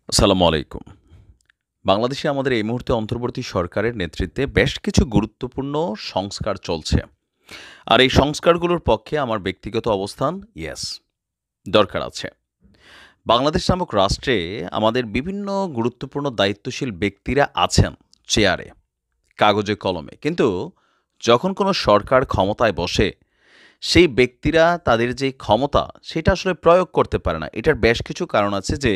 আসসালামু আলাইকুম। বাংলাদেশে আমাদের এই মুহূর্তে অন্তর্বর্তী সরকারের নেতৃত্বে বেশ কিছু গুরুত্বপূর্ণ সংস্কার চলছে। আর এই সংস্কারগুলোর পক্ষে আমার ব্যক্তিগত অবস্থান ইয়েস, দরকার আছে। বাংলাদেশ নামক রাষ্ট্রে আমাদের বিভিন্ন গুরুত্বপূর্ণ দায়িত্বশীল ব্যক্তিরা আছেন চেয়ারে, কাগজে কলমে। কিন্তু যখন কোনো সরকার ক্ষমতায় বসে, সেই ব্যক্তিরা তাদের যে ক্ষমতা সেটা আসলে প্রয়োগ করতে পারে না। এটার বেশ কিছু কারণ আছে যে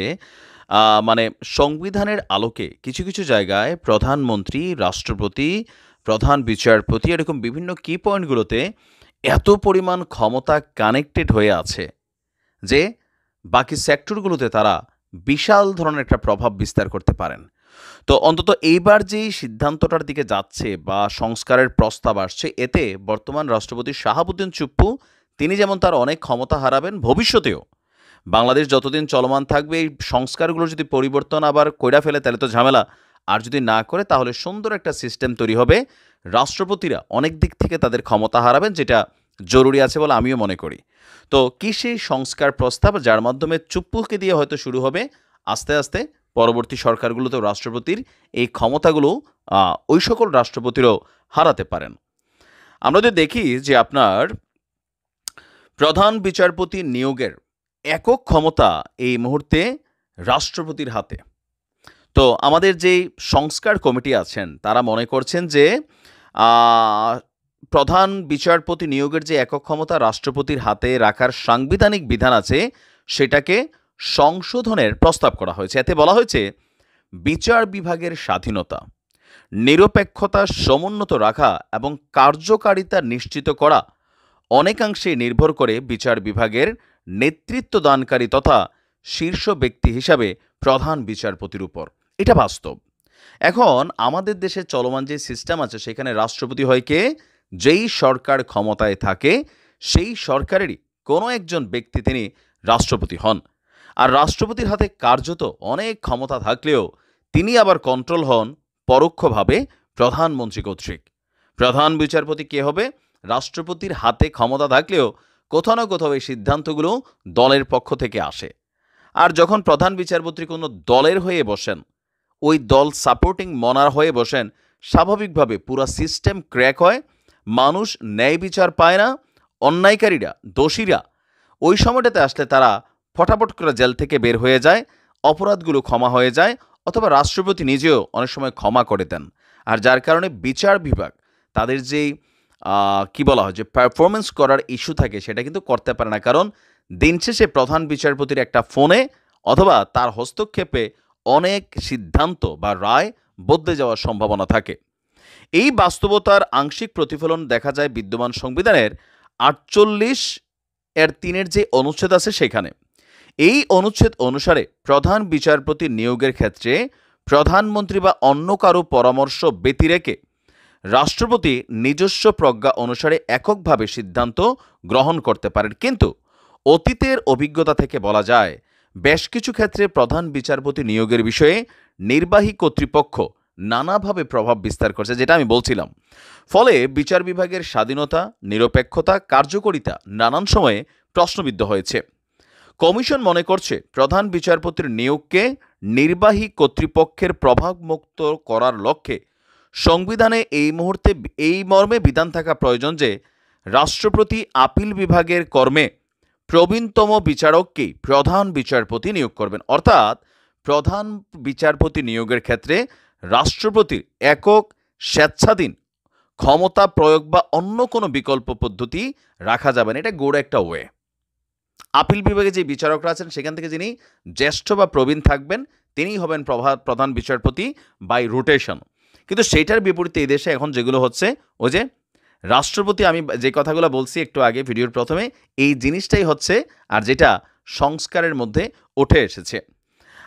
মানে সংবিধানের আলোকে কিছু, কিছু জায়গায় প্রধানমন্ত্রী, রাষ্ট্রপতি, প্রধান বিচারপতি এরকম বিভিন্ন কি পয়েন্টগুলোতে এত পরিমাণ ক্ষমতা কানেক্টেড হয়ে আছে যে বাকি সেক্টরগুলোতে তারা বিশাল ধরনের একটা প্রভাব বিস্তার করতে পারেন। তো অন্তত এইবার যেই সিদ্ধান্তটার দিকে যাচ্ছে বা সংস্কারের প্রস্তাব আসছে, এতে বর্তমান রাষ্ট্রপতি শাহাবুদ্দিন চুপ্পু তিনি যেমন তার অনেক ক্ষমতা হারাবেন, ভবিষ্যতেও বাংলাদেশ যতদিন চলমান থাকবে এই সংস্কারগুলো যদি পরিবর্তন আবার কইরা ফেলে তাহলে তো ঝামেলা। আর যদি না করে তাহলে সুন্দর একটা সিস্টেম তৈরি হবে। রাষ্ট্রপতিরা অনেক দিক থেকে তাদের ক্ষমতা হারাবেন, যেটা জরুরি আছে বলে আমিও মনে করি। তো কি সেই সংস্কার প্রস্তাব যার মাধ্যমে চুপ্পুকে দিয়ে হয়তো শুরু হবে, আস্তে আস্তে পরবর্তী সরকারগুলোতেও রাষ্ট্রপতির এই ক্ষমতাগুলো ওই সকল রাষ্ট্রপতিরও হারাতে পারেন। আমরা যদি দেখি যে আপনার প্রধান বিচারপতি নিয়োগের একক ক্ষমতা এই মুহূর্তে রাষ্ট্রপতির হাতে। তো আমাদের যেই সংস্কার কমিটি আছেন তারা মনে করছেন যে আ প্রধান বিচারপতি নিয়োগের যে একক ক্ষমতা রাষ্ট্রপতির হাতে রাখার সাংবিধানিক বিধান আছে, সেটাকে সংশোধনের প্রস্তাব করা হয়েছে। এতে বলা হয়েছে, বিচার বিভাগের স্বাধীনতা, নিরপেক্ষতা সমুন্নত রাখা এবং কার্যকারিতা নিশ্চিত করা অনেকাংশেই নির্ভর করে বিচার বিভাগের নেতৃত্বদানকারী তথা শীর্ষ ব্যক্তি হিসাবে প্রধান বিচারপতির উপর। এটা বাস্তব। এখন আমাদের দেশে চলমান যে সিস্টেম আছে সেখানে রাষ্ট্রপতি হয় কে? যেই সরকার ক্ষমতায় থাকে সেই সরকারেরই কোনো একজন ব্যক্তি তিনি রাষ্ট্রপতি হন। আর রাষ্ট্রপতির হাতে কার্যত অনেক ক্ষমতা থাকলেও তিনি আবার কন্ট্রোল হন পরোক্ষভাবে প্রধানমন্ত্রী কর্তৃক। প্রধান বিচারপতি কে হবে? রাষ্ট্রপতির হাতে ক্ষমতা থাকলেও কোথাও না কোথাও এই সিদ্ধান্তগুলো দলের পক্ষ থেকে আসে। আর যখন প্রধান বিচারপতি কোনো দলের হয়ে বসেন, ওই দল সাপোর্টিং মনার হয়ে বসেন, স্বাভাবিকভাবে পুরা সিস্টেম ক্র্যাক হয়, মানুষ ন্যায় বিচার পায় না, অন্যায়কারীরা, দোষীরা ওই সময়টাতে আসলে তারা ফটাফট করে জেল থেকে বের হয়ে যায়, অপরাধগুলো ক্ষমা হয়ে যায়, অথবা রাষ্ট্রপতি নিজেও অনেক সময় ক্ষমা করে দেন। আর যার কারণে বিচার বিভাগ তাদের যেই কি বলা হয় যে পারফরমেন্স করার ইস্যু থাকে সেটা কিন্তু করতে পারে না, কারণ দিন শেষে প্রধান বিচারপতির একটা ফোনে অথবা তার হস্তক্ষেপে অনেক সিদ্ধান্ত বা রায় বদলে যাওয়ার সম্ভাবনা থাকে। এই বাস্তবতার আংশিক প্রতিফলন দেখা যায় বিদ্যমান সংবিধানের ৪৮-৩ যে অনুচ্ছেদ আছে সেখানে। এই অনুচ্ছেদ অনুসারে প্রধান বিচারপতি নিয়োগের ক্ষেত্রে প্রধানমন্ত্রী বা অন্য কারো পরামর্শ ব্যতিরেকে রাষ্ট্রপতি নিজস্ব প্রজ্ঞা অনুসারে এককভাবে সিদ্ধান্ত গ্রহণ করতে পারেন। কিন্তু অতীতের অভিজ্ঞতা থেকে বলা যায়, বেশ কিছু ক্ষেত্রে প্রধান বিচারপতি নিয়োগের বিষয়ে নির্বাহী কর্তৃপক্ষ নানাভাবে প্রভাব বিস্তার করছে, যেটা আমি বলছিলাম। ফলে বিচার বিভাগের স্বাধীনতা, নিরপেক্ষতা, কার্যকারিতা নানান সময়ে প্রশ্নবিদ্ধ হয়েছে। কমিশন মনে করছে প্রধান বিচারপতির নিয়োগকে নির্বাহী কর্তৃপক্ষের প্রভাবমুক্ত করার লক্ষ্যে সংবিধানে এই মুহূর্তে এই মর্মে বিধান থাকা প্রয়োজন যে রাষ্ট্রপতি আপিল বিভাগের কর্মে প্রবীণতম বিচারককেই প্রধান বিচারপতি নিয়োগ করবেন। অর্থাৎ প্রধান বিচারপতি নিয়োগের ক্ষেত্রে রাষ্ট্রপতির একক স্বেচ্ছাধীন ক্ষমতা প্রয়োগ বা অন্য কোনো বিকল্প পদ্ধতি রাখা যাবে না। এটা গোড়া একটা ওয়ে। আপিল বিভাগে যে বিচারকরা আছেন সেখান থেকে যিনি জ্যেষ্ঠ বা প্রবীণ থাকবেন তিনিই হবেন প্রধান বিচারপতি বাই রোটেশন। কিন্তু সেইটার বিপরীতে এই দেশে এখন যেগুলো হচ্ছে, ওই যে রাষ্ট্রপতি, আমি যে কথাগুলো বলছি একটু আগে ভিডিওর প্রথমে, এই জিনিসটাই হচ্ছে আর যেটা সংস্কারের মধ্যে উঠে এসেছে।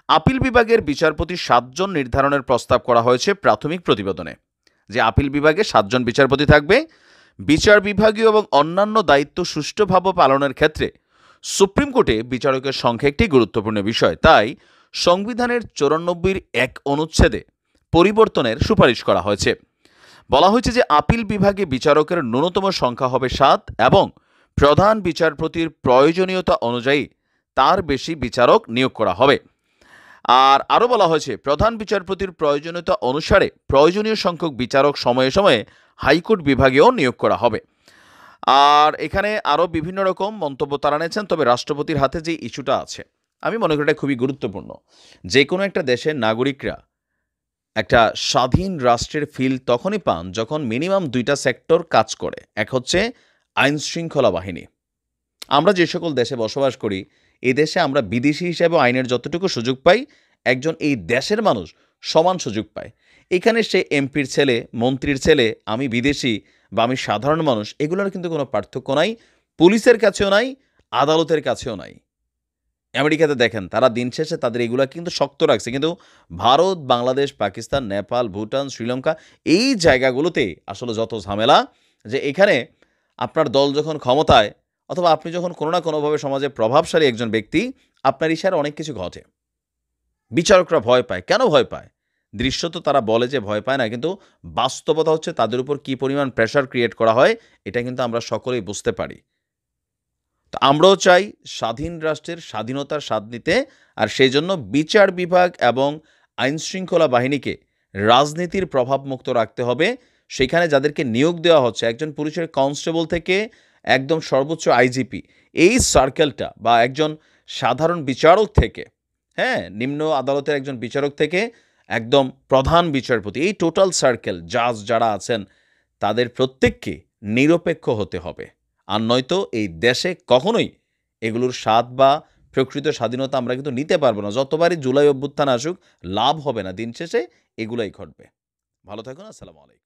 আপিল বিভাগের বিচারপতি ৭ জন নির্ধারণের প্রস্তাব করা হয়েছে প্রাথমিক প্রতিবেদনে, যে আপিল বিভাগে ৭ জন বিচারপতি থাকবে। বিচার বিভাগীয় এবং অন্যান্য দায়িত্ব সুষ্ঠুভাবে পালনের ক্ষেত্রে সুপ্রিম কোর্টে বিচারকের সংখ্যা একটি গুরুত্বপূর্ণ বিষয়। তাই সংবিধানের ৯৪-১ অনুচ্ছেদে পরিবর্তনের সুপারিশ করা হয়েছে। বলা হয়েছে যে আপিল বিভাগে বিচারকের ন্যূনতম সংখ্যা হবে ৭ এবং প্রধান বিচারপতির প্রয়োজনীয়তা অনুযায়ী তার বেশি বিচারক নিয়োগ করা হবে। আর আরও বলা হয়েছে প্রধান বিচারপতির প্রয়োজনীয়তা অনুসারে প্রয়োজনীয় সংখ্যক বিচারক সময়ে সময়ে হাইকোর্ট বিভাগেও নিয়োগ করা হবে। আর এখানে আরও বিভিন্ন রকম মন্তব্য তারা নিয়েছেন, তবে রাষ্ট্রপতির হাতে যে ইস্যুটা আছে আমি মনে করি এটা খুবই গুরুত্বপূর্ণ। যে কোনো একটা দেশের নাগরিকরা একটা স্বাধীন রাষ্ট্রের ফিল তখনই পান যখন মিনিমাম দুইটা সেক্টর কাজ করে। এক হচ্ছে আইন শৃঙ্খলা বাহিনী। আমরা যে সকল দেশে বসবাস করি, এই দেশে আমরা বিদেশি হিসেবে আইনের যতটুকু সুযোগ পাই, একজন এই দেশের মানুষ সমান সুযোগ পায়। এখানে সে এমপির ছেলে, মন্ত্রীর ছেলে, আমি বিদেশি বা আমি সাধারণ মানুষ, এগুলোর কিন্তু কোনো পার্থক্য নাই। পুলিশের কাছেও নাই, আদালতের কাছেও নাই। আমেরিকাতে দেখেন তারা দিন শেষে তাদের এগুলা কিন্তু শক্ত রাখছে, কিন্তু ভারত, বাংলাদেশ, পাকিস্তান, নেপাল, ভুটান, শ্রীলঙ্কা এই জায়গাগুলোতে আসলে যত ঝামেলা, যে এখানে আপনার দল যখন ক্ষমতায় অথবা আপনি যখন কোনো না কোনোভাবে সমাজে প্রভাবশালী একজন ব্যক্তি, আপনার ইশারায় অনেক কিছু ঘটে। বিচারকরা ভয় পায়। কেন ভয় পায়? দৃশ্য তো তারা বলে যে ভয় পায় না, কিন্তু বাস্তবতা হচ্ছে তাদের উপর কী পরিমাণ প্রেশার ক্রিয়েট করা হয়, এটা কিন্তু আমরা সকলেই বুঝতে পারি। তো আমরাও চাই স্বাধীন রাষ্ট্রের স্বাধীনতার স্বাদ নিতে, আর সেই জন্য বিচার বিভাগ এবং আইনশৃঙ্খলা বাহিনীকে রাজনীতির প্রভাবমুক্ত রাখতে হবে। সেখানে যাদেরকে নিয়োগ দেওয়া হচ্ছে, একজন পুলিশের কনস্টেবল থেকে একদম সর্বোচ্চ আইজিপি, এই সার্কেলটা বা একজন সাধারণ বিচারক থেকে, হ্যাঁ, নিম্ন আদালতের একজন বিচারক থেকে একদম প্রধান বিচারপতি, এই টোটাল সার্কেল জাজ যারা আছেন তাদের প্রত্যেককে নিরপেক্ষ হতে হবে। আর নয়তো এই দেশে কখনোই এগুলোর স্বাদ বা প্রকৃত স্বাধীনতা আমরা কিন্তু নিতে পারবো না। যতবারই জুলাই অভ্যুত্থান আসুক, লাভ হবে না। দিন শেষে এগুলাই ঘটবে। ভালো থাকুন। আসসালামু আলাইকুম।